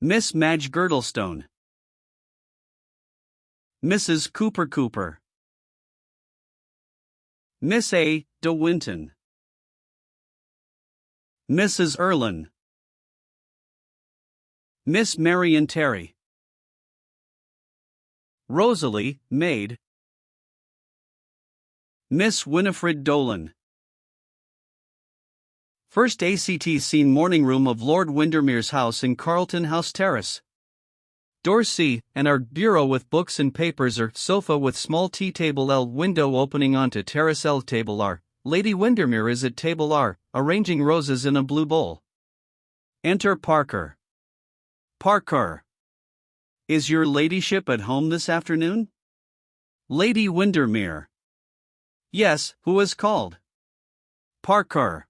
Miss Madge Girdlestone. Mrs. Cooper Cooper. Miss A. De Winton. Mrs. Erlin. Miss Marion Terry. Rosalie, maid. Miss Winifred Dolan. First ACT scene, morning room of Lord Windermere's house in Carlton House Terrace. Door C, and art bureau with books and papers or sofa with small tea table L, window opening onto terrace L, table R. Lady Windermere is at table R, arranging roses in a blue bowl. Enter Parker. Parker. Is your ladyship at home this afternoon? Lady Windermere. Yes, who has called? Parker.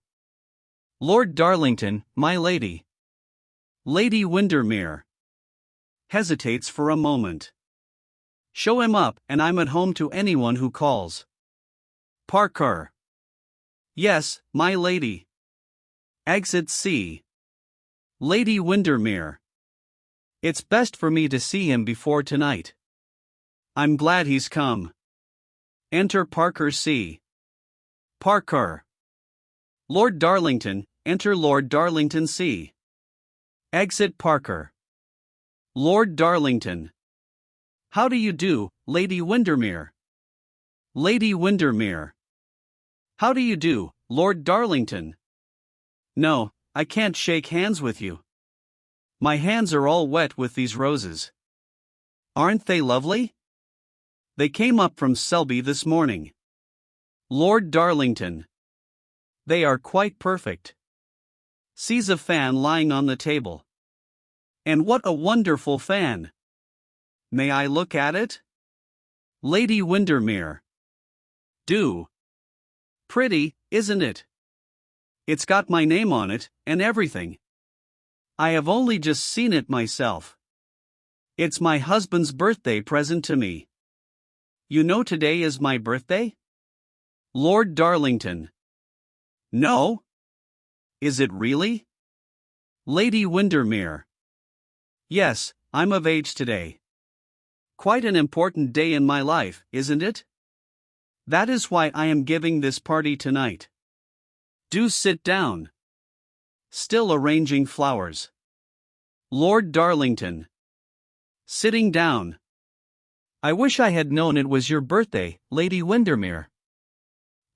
Lord Darlington, my lady. Lady Windermere. Hesitates for a moment. Show him up, and I'm at home to anyone who calls. Parker. Yes, my lady. Exit C. Lady Windermere. It's best for me to see him before tonight. I'm glad he's come. Enter Parker C. Parker. Lord Darlington, enter Lord Darlington C. Exit Parker. Lord Darlington. How do you do, Lady Windermere? Lady Windermere. How do you do, Lord Darlington? No, I can't shake hands with you. My hands are all wet with these roses. Aren't they lovely? They came up from Selby this morning. Lord Darlington. They are quite perfect. Sees a fan lying on the table. And what a wonderful fan! May I look at it? Lady Windermere. Do. Pretty, isn't it? It's got my name on it, and everything. I have only just seen it myself. It's my husband's birthday present to me. You know today is my birthday? Lord Darlington. No? Is it really? Lady Windermere. Yes, I'm of age today. Quite an important day in my life, isn't it? That is why I am giving this party tonight. Do sit down. Still arranging flowers. Lord Darlington. Sitting down. I wish I had known it was your birthday, Lady Windermere.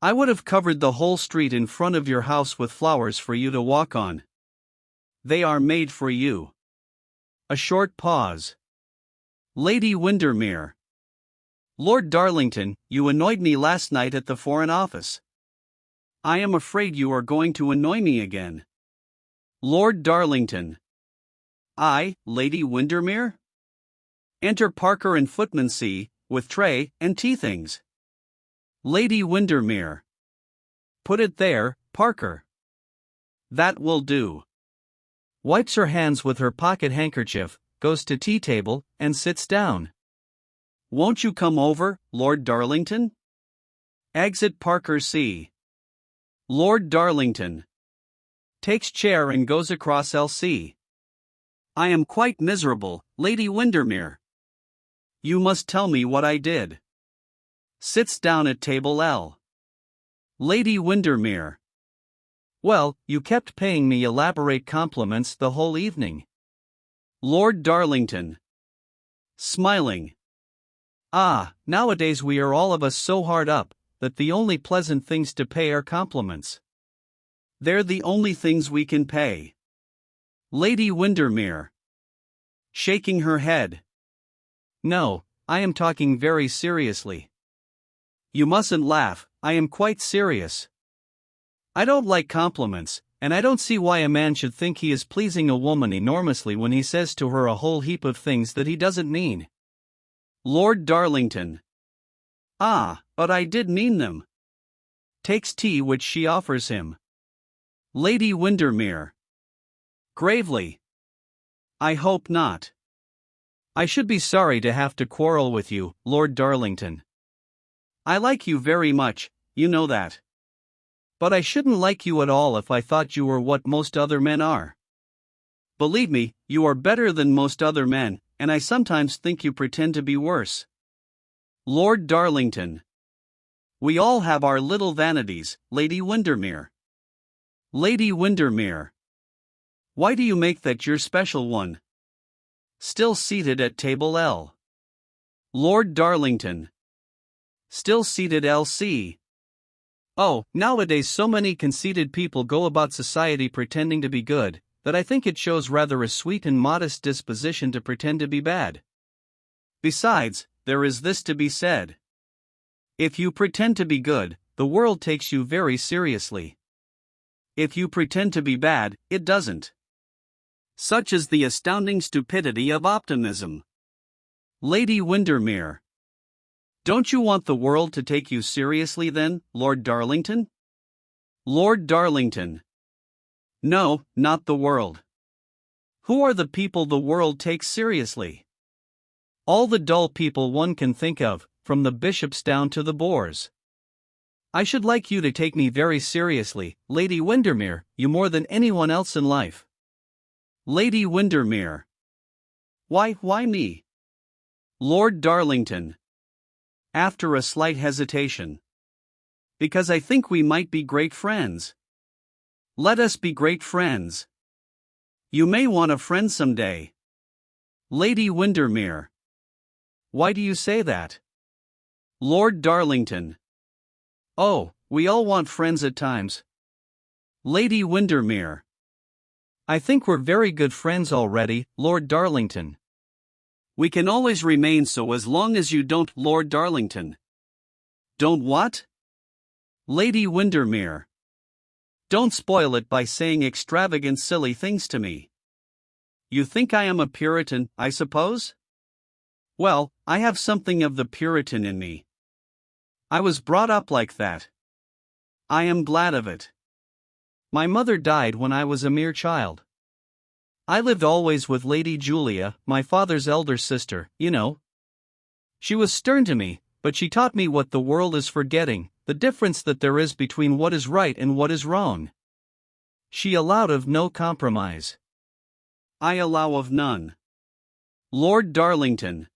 I would have covered the whole street in front of your house with flowers for you to walk on. They are made for you. A short pause. Lady Windermere. Lord Darlington, you annoyed me last night at the Foreign Office. I am afraid you are going to annoy me again. Lord Darlington. I, Lady Windermere? Enter Parker and footman C, with tray and tea things. Lady Windermere. Put it there, Parker. That will do. Wipes her hands with her pocket handkerchief, goes to tea table, and sits down. Won't you come over, Lord Darlington? Exit Parker C. Lord Darlington. Takes chair and goes across LC. I am quite miserable, Lady Windermere. You must tell me what I did. Sits down at table L. Lady Windermere. Well, you kept paying me elaborate compliments the whole evening. Lord Darlington. Smiling. Ah, nowadays we are all of us so hard up, that the only pleasant things to pay are compliments. They're the only things we can pay. Lady Windermere. Shaking her head. No, I am talking very seriously. You mustn't laugh, I am quite serious. I don't like compliments, and I don't see why a man should think he is pleasing a woman enormously when he says to her a whole heap of things that he doesn't mean. Lord Darlington. Ah, but I did mean them. Takes tea which she offers him. Lady Windermere. Gravely. I hope not. I should be sorry to have to quarrel with you, Lord Darlington. I like you very much, you know that. But I shouldn't like you at all if I thought you were what most other men are. Believe me, you are better than most other men, and I sometimes think you pretend to be worse. Lord Darlington. We all have our little vanities, Lady Windermere. Lady Windermere. Why do you make that your special one? Still seated at table L. Lord Darlington. Still seated LC. Oh, nowadays so many conceited people go about society pretending to be good, that I think it shows rather a sweet and modest disposition to pretend to be bad. Besides, there is this to be said. If you pretend to be good, the world takes you very seriously. If you pretend to be bad, it doesn't. Such is the astounding stupidity of optimism. Lady Windermere. Don't you want the world to take you seriously then, Lord Darlington? Lord Darlington. No, not the world. Who are the people the world takes seriously? All the dull people one can think of, from the bishops down to the bores. I should like you to take me very seriously, Lady Windermere, you more than anyone else in life. Lady Windermere. Why me? Lord Darlington. After a slight hesitation. Because I think we might be great friends. Let us be great friends. You may want a friend someday. Lady Windermere. Why do you say that? Lord Darlington. Oh, we all want friends at times. Lady Windermere. I think we're very good friends already, Lord Darlington. We can always remain so as long as you don't, Lord Darlington. Don't what? Lady Windermere. Don't spoil it by saying extravagant silly things to me. You think I am a Puritan, I suppose? Well, I have something of the Puritan in me. I was brought up like that. I am glad of it. My mother died when I was a mere child. I lived always with Lady Julia, my father's elder sister, you know. She was stern to me, but she taught me what the world is forgetting, the difference that there is between what is right and what is wrong. She allowed of no compromise. I allow of none. Lord Darlington.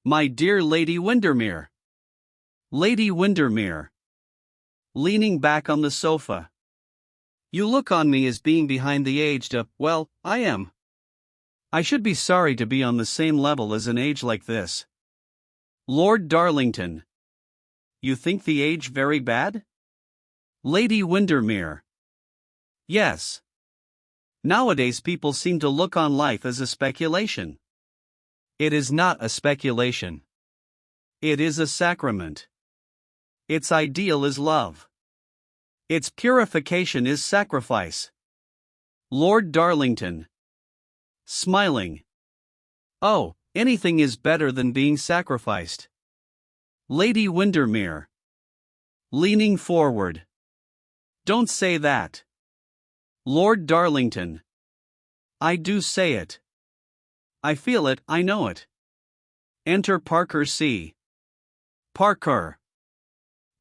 My dear Lady Windermere. Lady Windermere. Leaning back on the sofa. You look on me as being behind the age well, I am. I should be sorry to be on the same level as an age like this. Lord Darlington. You think the age very bad? Lady Windermere. Yes. Nowadays people seem to look on life as a speculation. It is not a speculation. It is a sacrament. Its ideal is love. Its purification is sacrifice. Lord Darlington. Smiling. Oh, anything is better than being sacrificed. Lady Windermere. Leaning forward. Don't say that. Lord Darlington. I do say it. I feel it, I know it. Enter Parker C. Parker.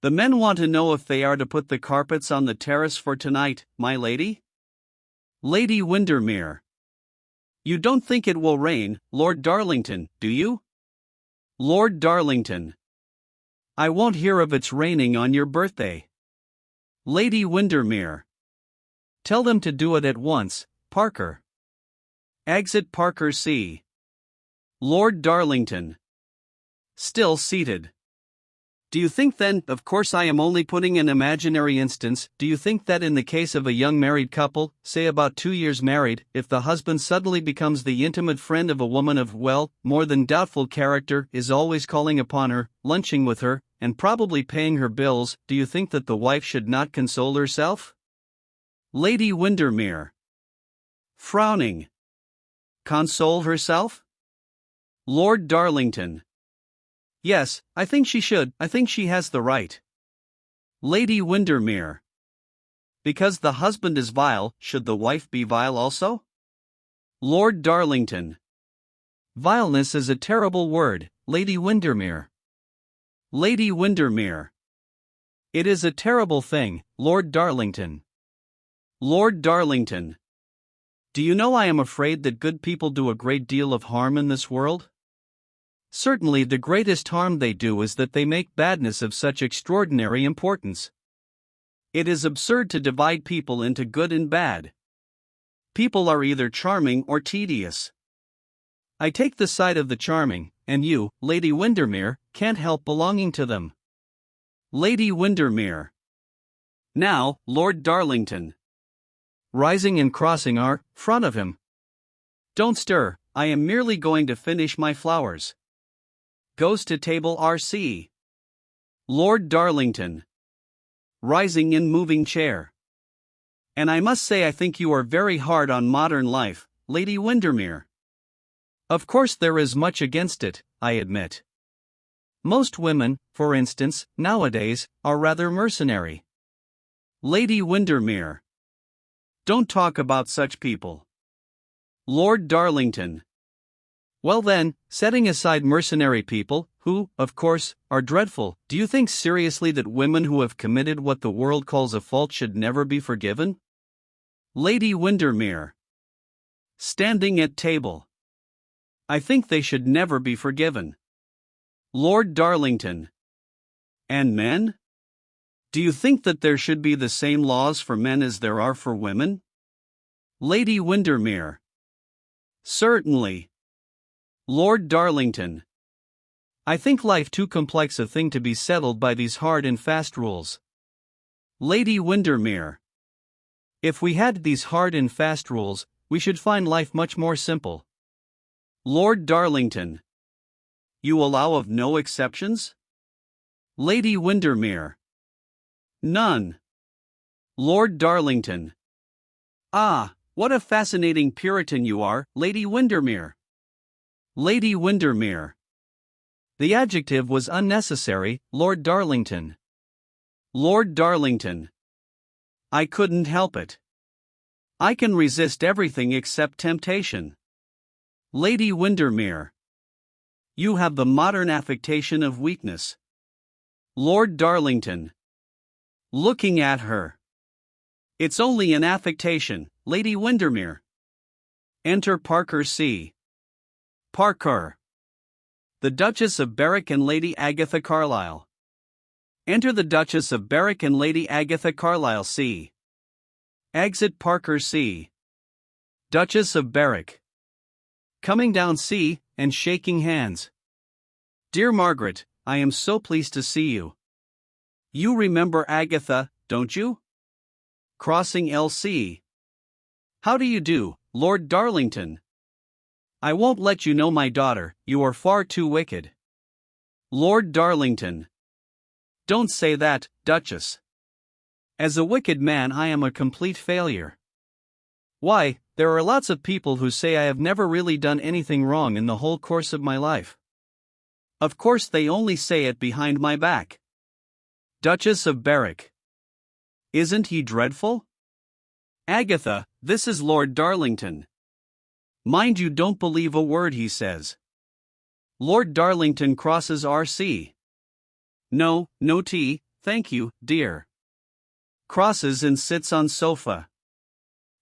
The men want to know if they are to put the carpets on the terrace for tonight, my lady? Lady Windermere. You don't think it will rain, Lord Darlington, do you? Lord Darlington. I won't hear of its raining on your birthday. Lady Windermere. Tell them to do it at once, Parker. Exit Parker C. Lord Darlington. Still seated. Do you think then, of course I am only putting an imaginary instance, do you think that in the case of a young married couple, say about 2 years married, if the husband suddenly becomes the intimate friend of a woman of, well, more than doubtful character, is always calling upon her, lunching with her, and probably paying her bills, do you think that the wife should not console herself? Lady Windermere. Frowning. Console herself? Lord Darlington. Yes, I think she should, I think she has the right. Lady Windermere. Because the husband is vile, should the wife be vile also? Lord Darlington. Vileness is a terrible word, Lady Windermere. Lady Windermere. It is a terrible thing, Lord Darlington. Lord Darlington. Do you know I am afraid that good people do a great deal of harm in this world? Certainly the greatest harm they do is that they make badness of such extraordinary importance. It is absurd to divide people into good and bad. People are either charming or tedious. I take the side of the charming, and you, Lady Windermere, can't help belonging to them. Lady Windermere. Now, Lord Darlington. Rising and crossing front of him. Don't stir, I am merely going to finish my flowers. Goes to table RC. Lord Darlington. Rising in moving chair. And I must say I think you are very hard on modern life, Lady Windermere. Of course there is much against it, I admit. Most women, for instance, nowadays, are rather mercenary. Lady Windermere. Don't talk about such people. Lord Darlington. Well then, setting aside mercenary people, who, of course, are dreadful, do you think seriously that women who have committed what the world calls a fault should never be forgiven? Lady Windermere. Standing at table. I think they should never be forgiven. Lord Darlington. And men? Do you think that there should be the same laws for men as there are for women? Lady Windermere. Certainly. Lord Darlington. I think life too complex a thing to be settled by these hard and fast rules. Lady Windermere. If we had these hard and fast rules, we should find life much more simple. Lord Darlington. You allow of no exceptions? Lady Windermere. None. Lord Darlington. Ah, what a fascinating Puritan you are, Lady Windermere. Lady Windermere. The adjective was unnecessary, Lord Darlington. Lord Darlington. I couldn't help it. I can resist everything except temptation. Lady Windermere. You have the modern affectation of weakness. Lord Darlington. Looking at her. It's only an affectation, Lady Windermere. Enter Parker C. Parker. The Duchess of Berwick and Lady Agatha Carlisle. Enter the Duchess of Berwick and Lady Agatha Carlisle C. Exit Parker C. Duchess of Berwick. Coming down C, and shaking hands. Dear Margaret, I am so pleased to see you. You remember Agatha, don't you? Crossing LC. How do you do, Lord Darlington? I won't let you know my daughter, you are far too wicked. Lord Darlington. Don't say that, Duchess. As a wicked man I am a complete failure. Why, there are lots of people who say I have never really done anything wrong in the whole course of my life. Of course they only say it behind my back. Duchess of Berwick. Isn't he dreadful? Agatha, this is Lord Darlington. Mind you don't believe a word he says. Lord Darlington crosses RC. No tea, thank you, dear. Crosses and sits on sofa.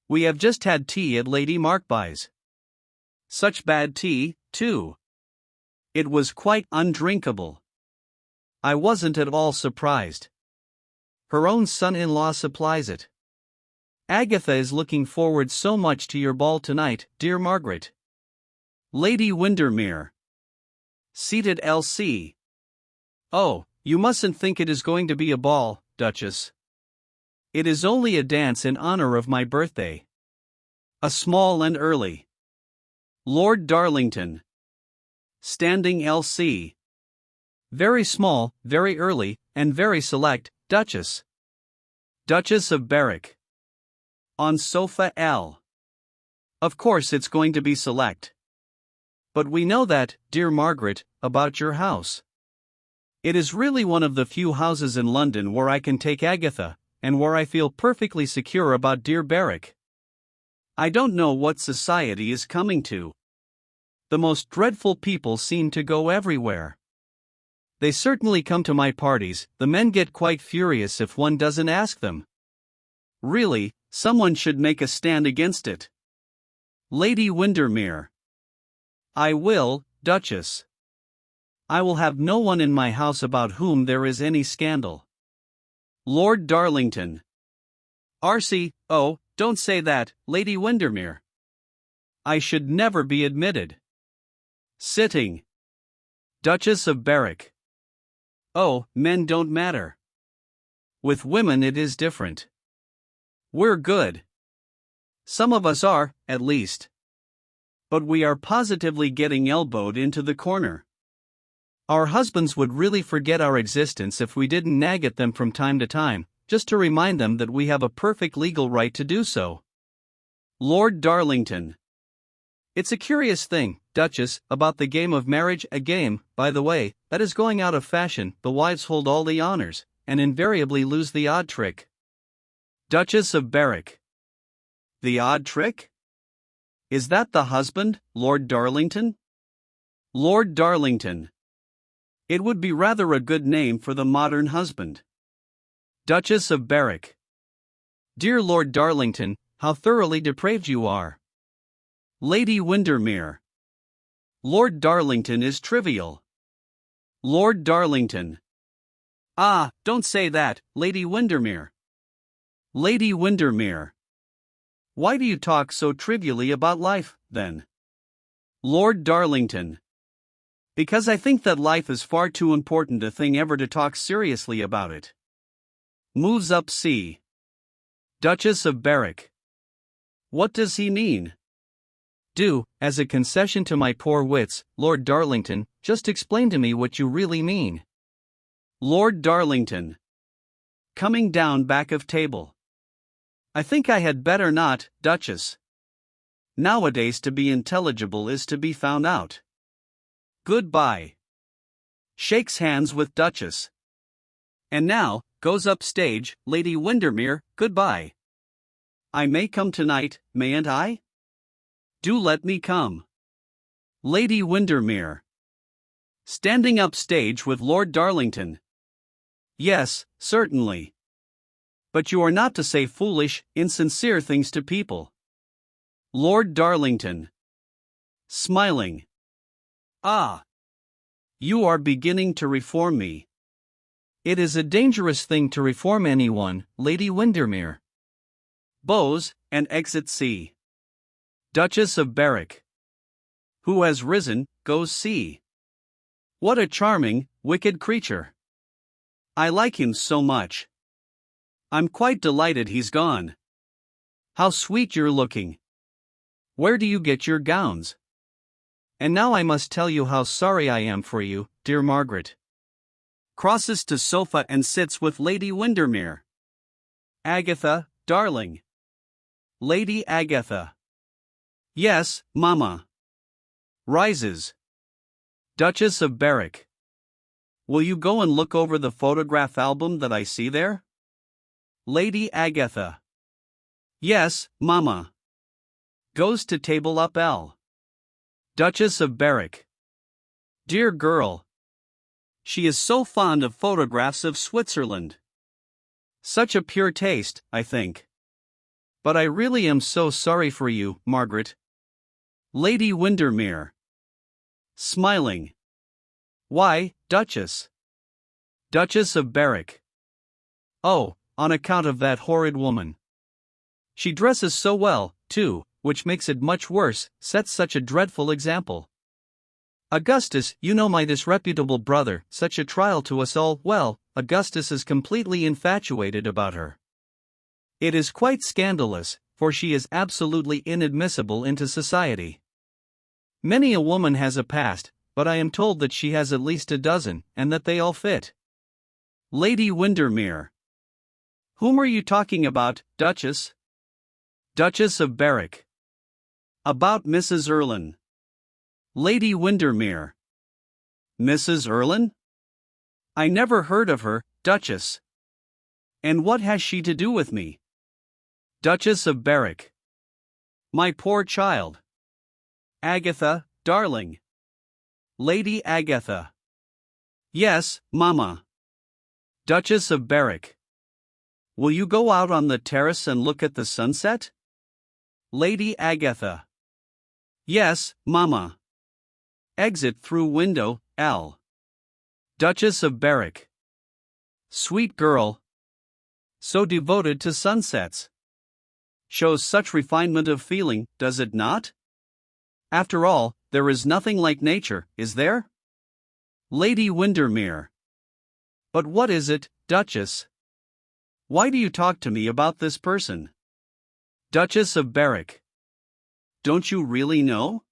We have just had tea at Lady Markby's. Such bad tea, too. It was quite undrinkable. I wasn't at all surprised. Her own son-in-law supplies it. Agatha is looking forward so much to your ball tonight, dear Margaret. Lady Windermere. Seated LC. Oh, you mustn't think it is going to be a ball, Duchess. It is only a dance in honor of my birthday. A small and early. Lord Darlington. Standing LC. Very small, very early, and very select, Duchess. Duchess of Berwick. On sofa L. Of course it's going to be select. But we know that, dear Margaret, about your house. It is really one of the few houses in London where I can take Agatha, and where I feel perfectly secure about dear Berwick. I don't know what society is coming to. The most dreadful people seem to go everywhere. They certainly come to my parties, the men get quite furious if one doesn't ask them. Really, someone should make a stand against it. Lady Windermere. I will, Duchess. I will have no one in my house about whom there is any scandal. Lord Darlington. Arcy, oh, don't say that, Lady Windermere. I should never be admitted. Sitting. Duchess of Berwick. Oh, men don't matter. With women it is different. We're good. Some of us are, at least. But we are positively getting elbowed into the corner. Our husbands would really forget our existence if we didn't nag at them from time to time, just to remind them that we have a perfect legal right to do so. Lord Darlington. It's a curious thing, Duchess, about the game of marriage, a game, by the way, that is going out of fashion. The wives hold all the honors, and invariably lose the odd trick. Duchess of Berwick. The odd trick? Is that the husband, Lord Darlington? Lord Darlington. It would be rather a good name for the modern husband. Duchess of Berwick. Dear Lord Darlington, how thoroughly depraved you are. Lady Windermere. Lord Darlington is trivial. Lord Darlington. Ah, don't say that, Lady Windermere. Lady Windermere. Why do you talk so trivially about life, then? Lord Darlington. Because I think that life is far too important a thing ever to talk seriously about it. Moves up C. Duchess of Berwick. What does he mean? Do, as a concession to my poor wits, Lord Darlington, just explain to me what you really mean. Lord Darlington. Coming down back of table. I think I had better not, Duchess. Nowadays to be intelligible is to be found out. Goodbye. Shakes hands with Duchess. And now, goes up stage, Lady Windermere, goodbye. I may come tonight, mayn't I? Do let me come. Lady Windermere. Standing up stage with Lord Darlington. Yes, certainly. But you are not to say foolish, insincere things to people. Lord Darlington. Smiling. Ah. You are beginning to reform me. It is a dangerous thing to reform anyone, Lady Windermere. Bows, and exit C. Duchess of Berwick. Who has risen, goes C. What a charming, wicked creature. I like him so much. I'm quite delighted he's gone. How sweet you're looking. Where do you get your gowns? And now I must tell you how sorry I am for you, dear Margaret. Crosses to sofa and sits with Lady Windermere. Agatha, darling. Lady Agatha. Yes, Mamma. Rises. Duchess of Berwick. Will you go and look over the photograph album that I see there? Lady Agatha. Yes, Mamma. Goes to table up L. Duchess of Berwick. Dear girl. She is so fond of photographs of Switzerland. Such a pure taste, I think. But I really am so sorry for you, Margaret. Lady Windermere. Smiling. Why, Duchess? Duchess of Berwick. Oh, on account of that horrid woman. She dresses so well, too, which makes it much worse, sets such a dreadful example. Augustus, you know, my disreputable brother, such a trial to us all. Well, Augustus is completely infatuated about her. It is quite scandalous, for she is absolutely inadmissible into society. Many a woman has a past, but I am told that she has at least a dozen, and that they all fit. Lady Windermere. Whom are you talking about, Duchess? Duchess of Berwick. About Mrs. Erlyn. Lady Windermere. Mrs. Erlyn? I never heard of her, Duchess. And what has she to do with me? Duchess of Berwick. My poor child. Agatha, darling. Lady Agatha. Yes, Mamma. Duchess of Berwick. Will you go out on the terrace and look at the sunset? Lady Agatha. Yes, Mama. Exit through window, L. Duchess of Berwick. Sweet girl. So devoted to sunsets. Shows such refinement of feeling, does it not? After all, there is nothing like nature, is there? Lady Windermere. But what is it, Duchess? Why do you talk to me about this person? Duchess of Berwick. Don't you really know?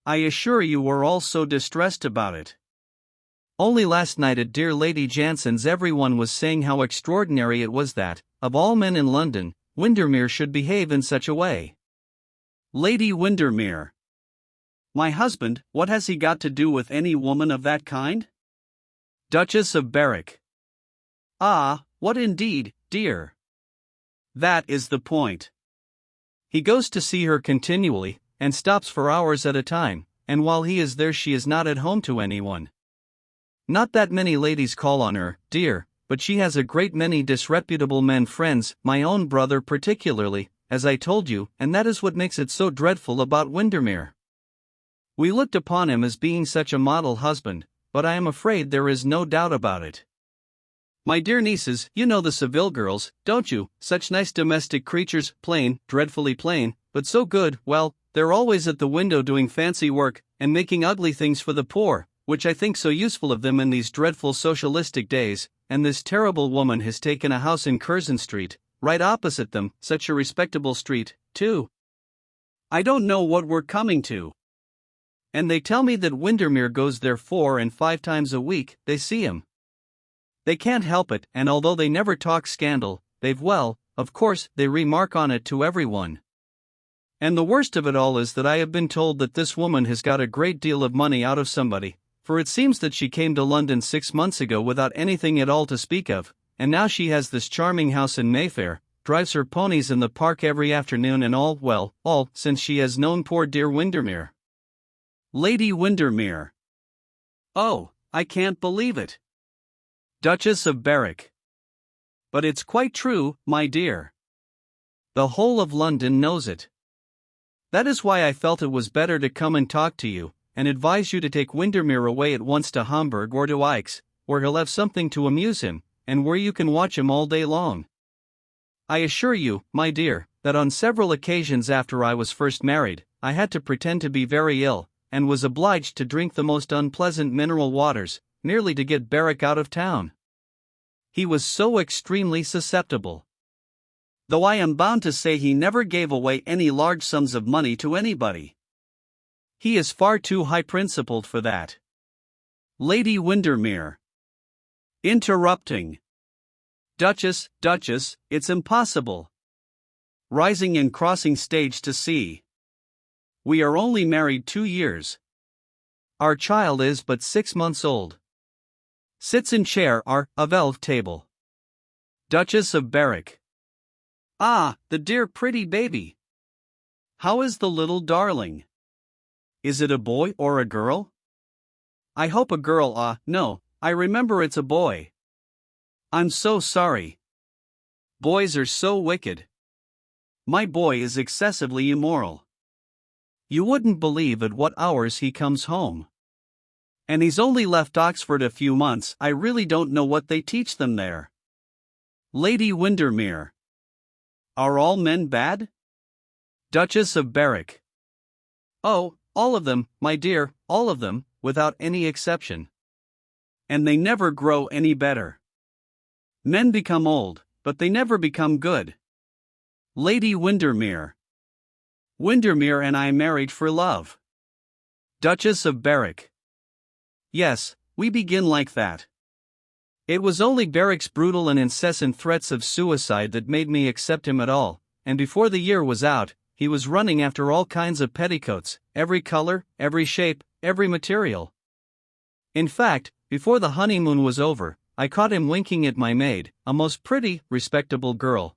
I assure you we're all so distressed about it. Only last night at dear Lady Jansen's everyone was saying how extraordinary it was that, of all men in London, Windermere should behave in such a way. Lady Windermere. My husband, what has he got to do with any woman of that kind? Duchess of Berwick. Ah, what indeed, dear? That is the point. He goes to see her continually, and stops for hours at a time, and while he is there she is not at home to anyone. Not that many ladies call on her, dear, but she has a great many disreputable men friends, my own brother particularly, as I told you, and that is what makes it so dreadful about Windermere. We looked upon him as being such a model husband, but I am afraid there is no doubt about it. My dear nieces, you know the Seville girls, don't you? Such nice domestic creatures, plain, dreadfully plain, but so good. Well, they're always at the window doing fancy work, and making ugly things for the poor, which I think so useful of them in these dreadful socialistic days, and this terrible woman has taken a house in Curzon Street, right opposite them, such a respectable street, too. I don't know what we're coming to. And they tell me that Windermere goes there 4 and 5 times a week, they see him. They can't help it, and although they never talk scandal, of course, they remark on it to everyone. And the worst of it all is that I have been told that this woman has got a great deal of money out of somebody, for it seems that she came to London 6 months ago without anything at all to speak of, and now she has this charming house in Mayfair, drives her ponies in the park every afternoon and all since she has known poor dear Windermere. Lady Windermere. Oh, I can't believe it. Duchess of Berwick. But it's quite true, my dear. The whole of London knows it. That is why I felt it was better to come and talk to you, and advise you to take Windermere away at once to Hamburg or to Aix, where he'll have something to amuse him, and where you can watch him all day long. I assure you, my dear, that on several occasions after I was first married, I had to pretend to be very ill, and was obliged to drink the most unpleasant mineral waters, merely to get Berwick out of town. He was so extremely susceptible. Though I am bound to say he never gave away any large sums of money to anybody. He is far too high-principled for that. Lady Windermere. Interrupting. Duchess, it's impossible. Rising and crossing stage to see. We are only married 2 years. Our child is but 6 months old. Sits in chair of table. Duchess of Berwick. Ah, the dear pretty baby. How is the little darling? Is it a boy or a girl? I hope a girl. No, I remember it's a boy. I'm so sorry. Boys are so wicked. My boy is excessively immoral. You wouldn't believe at what hours he comes home. And he's only left Oxford a few months. I really don't know what they teach them there. Lady Windermere. Are all men bad? Duchess of Berwick. Oh, all of them, my dear, all of them, without any exception. And they never grow any better. Men become old, but they never become good. Lady Windermere. Windermere and I married for love. Duchess of Berwick. Yes, we begin like that. It was only Berwick's brutal and incessant threats of suicide that made me accept him at all, and before the year was out, he was running after all kinds of petticoats, every color, every shape, every material. In fact, before the honeymoon was over, I caught him winking at my maid, a most pretty, respectable girl.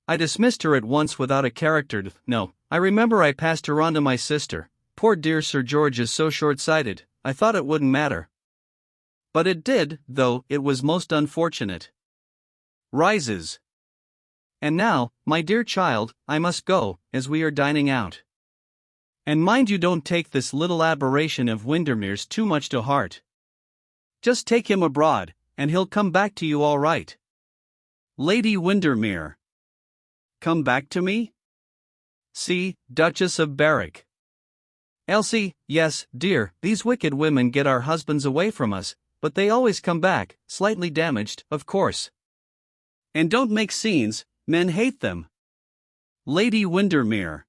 I dismissed her at once without a character. No, I remember I passed her on to my sister. Poor dear Sir George is so short-sighted, I thought it wouldn't matter. But it did, though it was most unfortunate. Rises. And now, my dear child, I must go, as we are dining out. And mind you don't take this little aberration of Windermere's too much to heart. Just take him abroad, and he'll come back to you all right. Lady Windermere. Come back to me? See, Duchess of Berwick. Elsie, yes, dear, these wicked women get our husbands away from us, but they always come back, slightly damaged, of course. And don't make scenes, men hate them. Lady Windermere.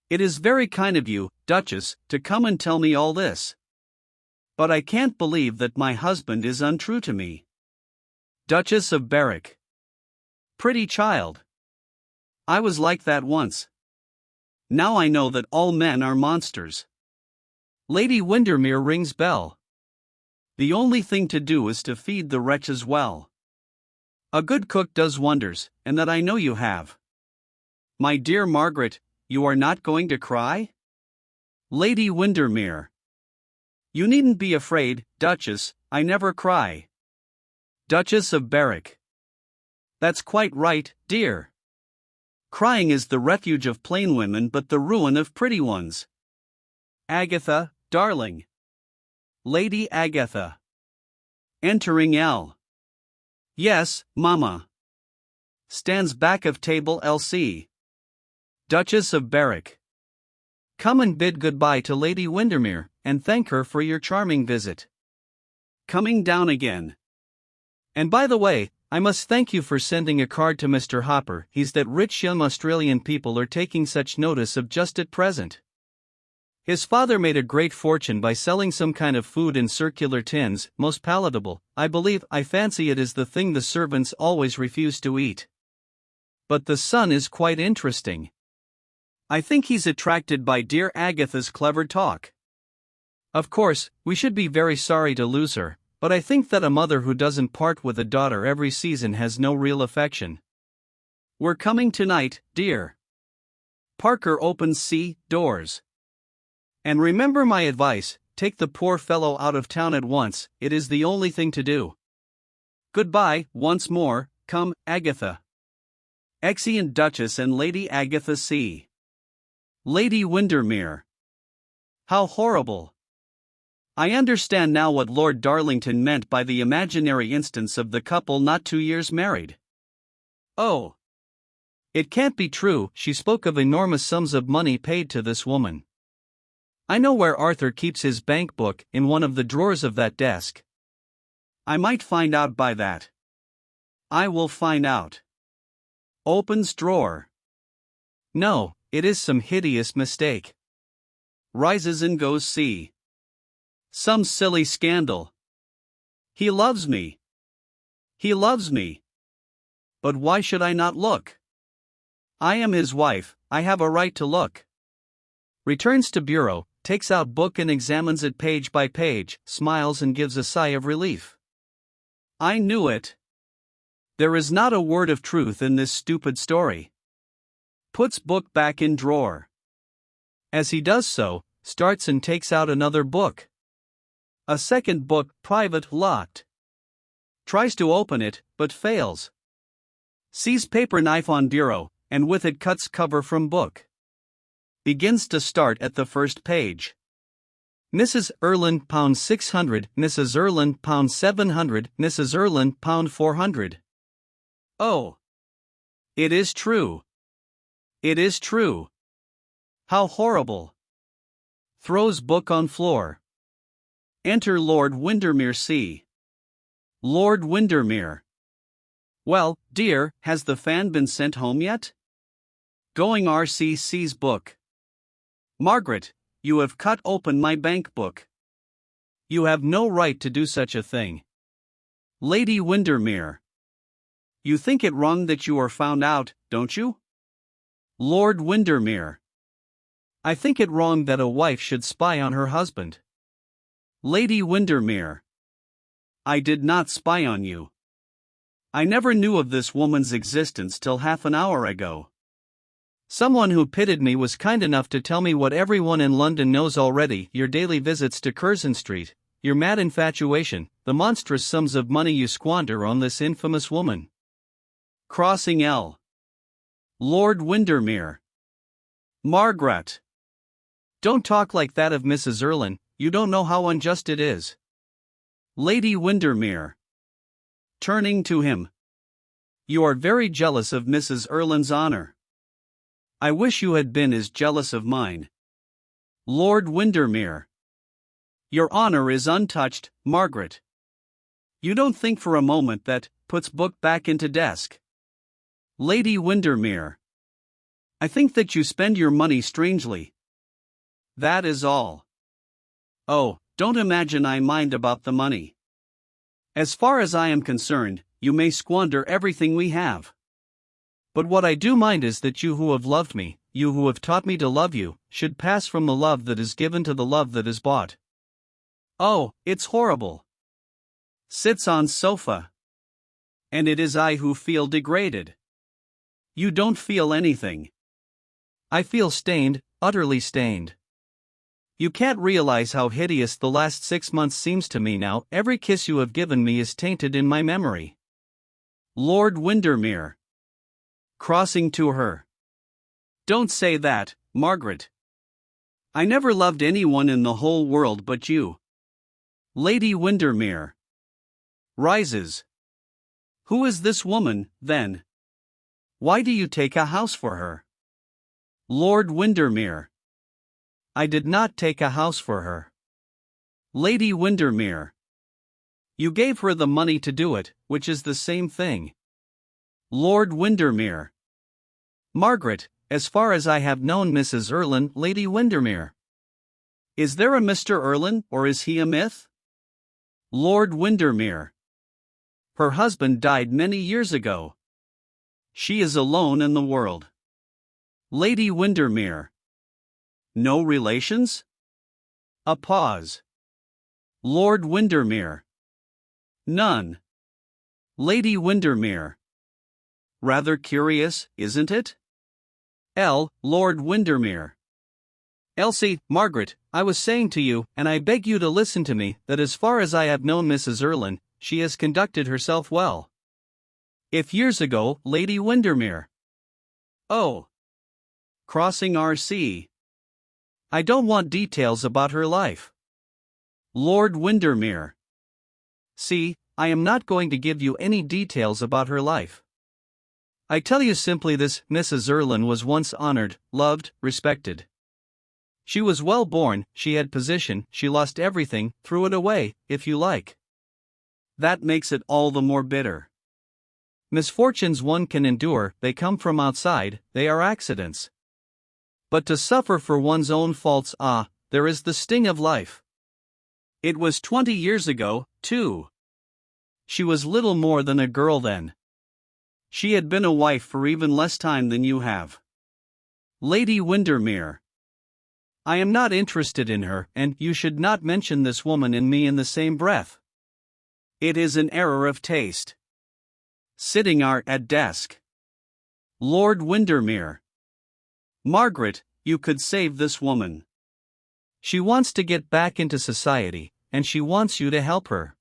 It is very kind of you, Duchess, to come and tell me all this. But I can't believe that my husband is untrue to me. Duchess of Berwick. Pretty child. I was like that once. Now I know that all men are monsters. Lady Windermere rings bell. The only thing to do is to feed the wretches well. A good cook does wonders, and that I know you have. My dear Margaret, you are not going to cry? Lady Windermere. You needn't be afraid, Duchess, I never cry. Duchess of Berwick. That's quite right, dear. Crying is the refuge of plain women but the ruin of pretty ones. Agatha, darling. Lady Agatha. Entering L. Yes, Mamma. Stands back of table LC. Duchess of Berwick. Come and bid goodbye to Lady Windermere, and thank her for your charming visit. Coming down again. And by the way, I must thank you for sending a card to Mr. Hopper. He's that rich young Australian people are taking such notice of just at present. His father made a great fortune by selling some kind of food in circular tins, most palatable, I fancy it is the thing the servants always refuse to eat. But the son is quite interesting. I think he's attracted by dear Agatha's clever talk. Of course, we should be very sorry to lose her, but I think that a mother who doesn't part with a daughter every season has no real affection. We're coming tonight, dear. Parker opens doors. And remember my advice, take the poor fellow out of town at once, it is the only thing to do. Goodbye, once more, come, Agatha. Exeunt Duchess and Lady Agatha C. Lady Windermere. How horrible. I understand now what Lord Darlington meant by the imaginary instance of the couple not 2 years married. Oh. It can't be true, she spoke of enormous sums of money paid to this woman. I know where Arthur keeps his bank book, in one of the drawers of that desk. I might find out by that. I will find out. Opens drawer. No, it is some hideous mistake. Rises and goes see. Some silly scandal. He loves me. He loves me. But why should I not look? I am his wife, I have a right to look. Returns to bureau, takes out book and examines it page by page, smiles and gives a sigh of relief. I knew it. There is not a word of truth in this stupid story. Puts book back in drawer. As he does so, starts and takes out another book. A second book, private, locked. Tries to open it, but fails. Sees paper knife on bureau, and with it cuts cover from book. Begins to start at the first page. Mrs. Erland pound 600, Mrs. Erland pound 700, Mrs. Erland pound 400. Oh. It is true. It is true. How horrible. Throws book on floor. Enter Lord Windermere C. Lord Windermere. Well, dear, has the fan been sent home yet? Going RCC's book. Margaret, you have cut open my bank book. You have no right to do such a thing. Lady Windermere. You think it wrong that you are found out, don't you? Lord Windermere. I think it wrong that a wife should spy on her husband. Lady Windermere. I did not spy on you. I never knew of this woman's existence till half an hour ago. Someone who pitied me was kind enough to tell me what everyone in London knows already: your daily visits to Curzon Street, your mad infatuation, the monstrous sums of money you squander on this infamous woman. Crossing L. Lord Windermere. Margaret. Don't talk like that of Mrs. Erlyn, you don't know how unjust it is. Lady Windermere. Turning to him. You are very jealous of Mrs. Erlyn's honor. I wish you had been as jealous of mine. Lord Windermere. Your honor is untouched, Margaret. You don't think for a moment that, puts book back into desk. Lady Windermere. I think that you spend your money strangely. That is all. Oh, don't imagine I mind about the money. As far as I am concerned, you may squander everything we have. But what I do mind is that you who have loved me, you who have taught me to love you, should pass from the love that is given to the love that is bought. Oh, it's horrible. Sits on sofa. And it is I who feel degraded. You don't feel anything. I feel stained, utterly stained. You can't realize how hideous the last 6 months seems to me now. Every kiss you have given me is tainted in my memory. Lord Windermere. Crossing to her. Don't say that, Margaret. I never loved anyone in the whole world but you. Lady Windermere. Rises. Who is this woman, then? Why do you take a house for her? Lord Windermere. I did not take a house for her. Lady Windermere. You gave her the money to do it, which is the same thing. Lord Windermere. Margaret, as far as I have known Mrs. Erlyn, Lady Windermere. Is there a Mr. Erlyn, or is he a myth? Lord Windermere. Her husband died many years ago. She is alone in the world. Lady Windermere. No relations? A pause. Lord Windermere. None. Lady Windermere. Rather curious, isn't it? Lord Windermere. Elsie, Margaret, I was saying to you, and I beg you to listen to me, that as far as I have known Mrs. Erlyn, she has conducted herself well. If years ago, Lady Windermere. Oh. Crossing R.C. I don't want details about her life. Lord Windermere. See, I am not going to give you any details about her life. I tell you simply this: Mrs. Erlyn was once honored, loved, respected. She was well born, she had position, she lost everything, threw it away, if you like. That makes it all the more bitter. Misfortunes one can endure, they come from outside, they are accidents. But to suffer for one's own faults, there is the sting of life. It was 20 years ago, too. She was little more than a girl then. She had been a wife for even less time than you have. Lady Windermere. I am not interested in her, and you should not mention this woman and me in the same breath. It is an error of taste. Sitting at desk. Lord Windermere. Margaret, you could save this woman. She wants to get back into society, and she wants you to help her.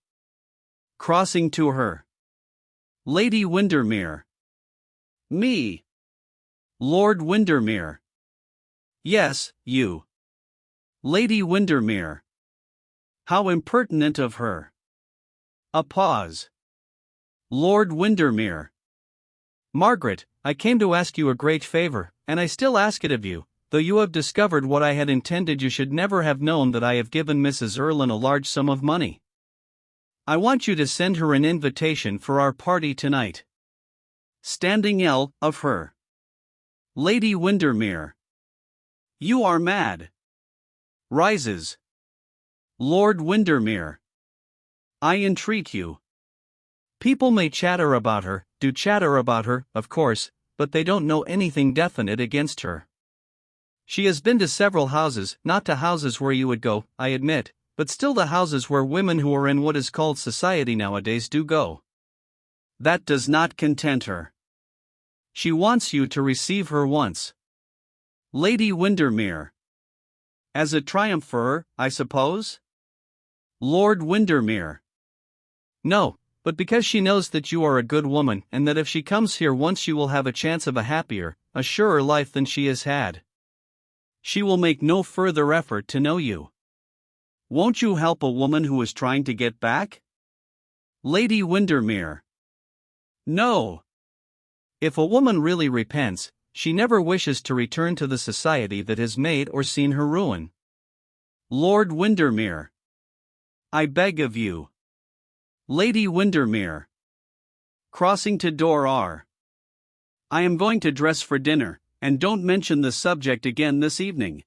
Crossing to her. Lady Windermere. Me. Lord Windermere. Yes, you. Lady Windermere. How impertinent of her. A pause. Lord Windermere. Margaret, I came to ask you a great favor, and I still ask it of you, though you have discovered what I had intended. You should never have known that I have given Mrs. Erlyn a large sum of money. I want you to send her an invitation for our party tonight. Standing of her. Lady Windermere. You are mad. Rises. Lord Windermere. I entreat you. People may chatter about her, do chatter about her, of course, but they don't know anything definite against her. She has been to several houses, not to houses where you would go, I admit, but still the houses where women who are in what is called society nowadays do go. That does not content her. She wants you to receive her once. Lady Windermere. As a triumph for her, I suppose? Lord Windermere. No, but because she knows that you are a good woman, and that if she comes here once you will have a chance of a happier, a surer life than she has had. She will make no further effort to know you. Won't you help a woman who is trying to get back? Lady Windermere. No. If a woman really repents, she never wishes to return to the society that has made or seen her ruin. Lord Windermere. I beg of you. Lady Windermere. Crossing to door R. I am going to dress for dinner, and don't mention the subject again this evening.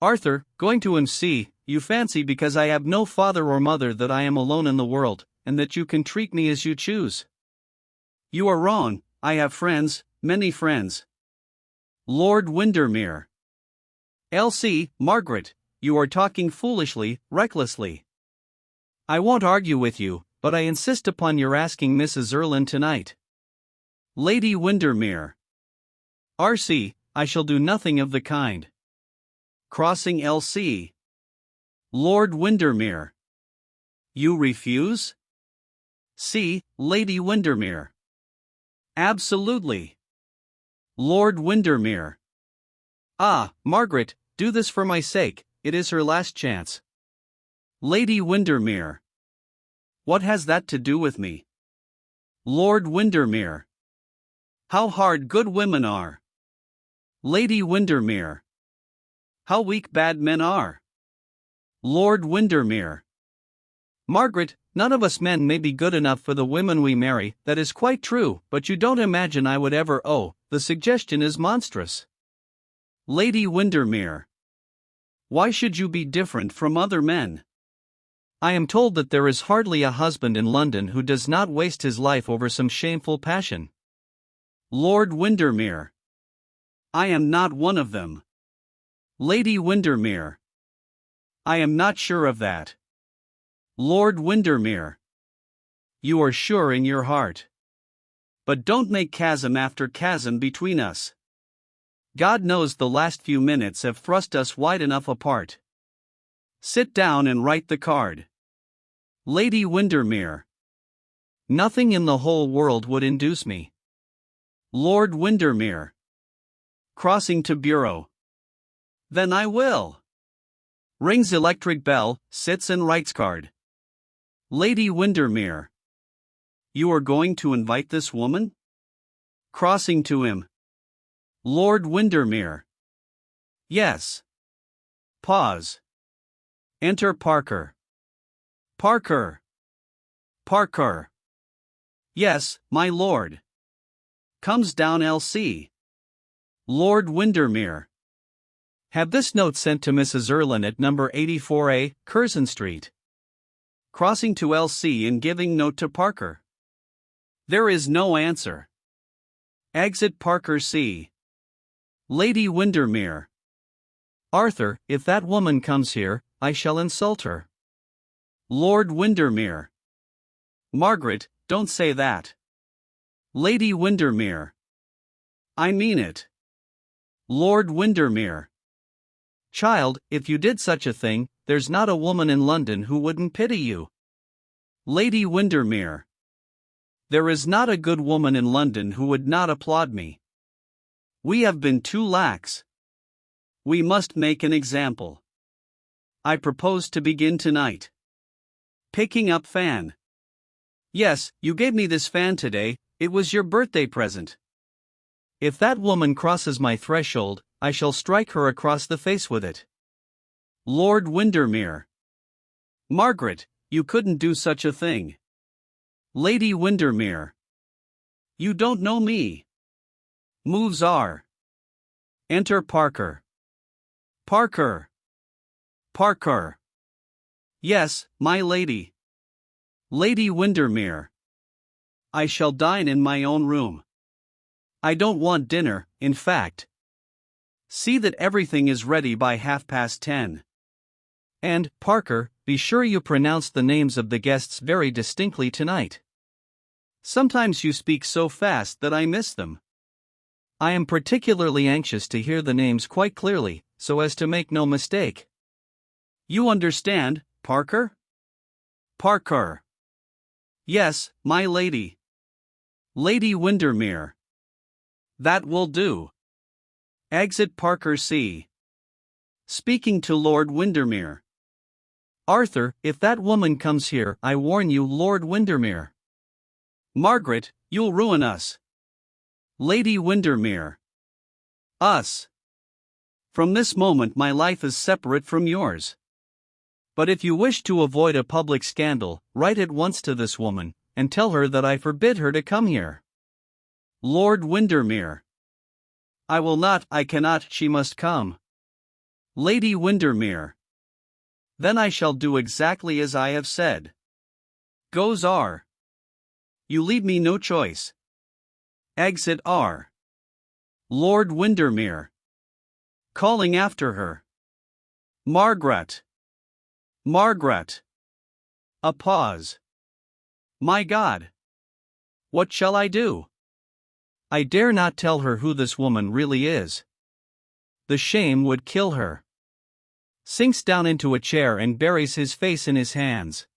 Arthur, going to MC, you fancy because I have no father or mother that I am alone in the world, and that you can treat me as you choose. You are wrong, I have friends, many friends. Lord Windermere. Elsie, Margaret, you are talking foolishly, recklessly. I won't argue with you, but I insist upon your asking Mrs. Erlynne tonight. Lady Windermere. R.C., I shall do nothing of the kind. Crossing L.C. Lord Windermere. You refuse? C. Lady Windermere. Absolutely. Lord Windermere. Ah, Margaret, do this for my sake, it is her last chance. Lady Windermere. What has that to do with me? Lord Windermere. How hard good women are. Lady Windermere. How weak bad men are. Lord Windermere. Margaret, none of us men may be good enough for the women we marry, that is quite true, but you don't imagine I would ever. Oh, the suggestion is monstrous. Lady Windermere. Why should you be different from other men? I am told that there is hardly a husband in London who does not waste his life over some shameful passion. Lord Windermere. I am not one of them. Lady Windermere. I am not sure of that. Lord Windermere. You are sure in your heart. But don't make chasm after chasm between us. God knows the last few minutes have thrust us wide enough apart. Sit down and write the card. Lady Windermere. Nothing in the whole world would induce me. Lord Windermere. Crossing to bureau. Then I will. Rings electric bell, sits and writes card. Lady Windermere. You are going to invite this woman? Crossing to him. Lord Windermere. Yes. Pause. Enter Parker. Parker. Parker. Yes, my lord. Comes down L.C. Lord Windermere. Have this note sent to Mrs. Erlynne at number 84A, Curzon Street. Crossing to L.C. and giving note to Parker. There is no answer. Exit Parker C. Lady Windermere. Arthur, if that woman comes here, I shall insult her. Lord Windermere. Margaret, don't say that. Lady Windermere. I mean it. Lord Windermere. Child, if you did such a thing, there's not a woman in London who wouldn't pity you. Lady Windermere. There is not a good woman in London who would not applaud me. We have been too lax. We must make an example. I propose to begin tonight. Picking up fan. Yes, you gave me this fan today, it was your birthday present. If that woman crosses my threshold, I shall strike her across the face with it. Lord Windermere. Margaret, you couldn't do such a thing. Lady Windermere. You don't know me. Moves are. Enter Parker. Parker. Parker. Yes, my lady. Lady Windermere. I shall dine in my own room. I don't want dinner, in fact. See that everything is ready by 10:30. And, Parker, be sure you pronounce the names of the guests very distinctly tonight. Sometimes you speak so fast that I miss them. I am particularly anxious to hear the names quite clearly, so as to make no mistake. You understand, Parker? Parker. Yes, my lady. Lady Windermere. That will do. Exit Parker C. Speaking to Lord Windermere. Arthur, if that woman comes here, I warn you, Lord Windermere. Margaret, you'll ruin us. Lady Windermere. Us. From this moment my life is separate from yours. But if you wish to avoid a public scandal, write at once to this woman, and tell her that I forbid her to come here. Lord Windermere. I will not, I cannot, she must come. Lady Windermere. Then I shall do exactly as I have said. Goes R. You leave me no choice. Exit R. Lord Windermere. Calling after her. Margaret. Margaret. A pause. My God. What shall I do? I dare not tell her who this woman really is. The shame would kill her. Sinks down into a chair and buries his face in his hands.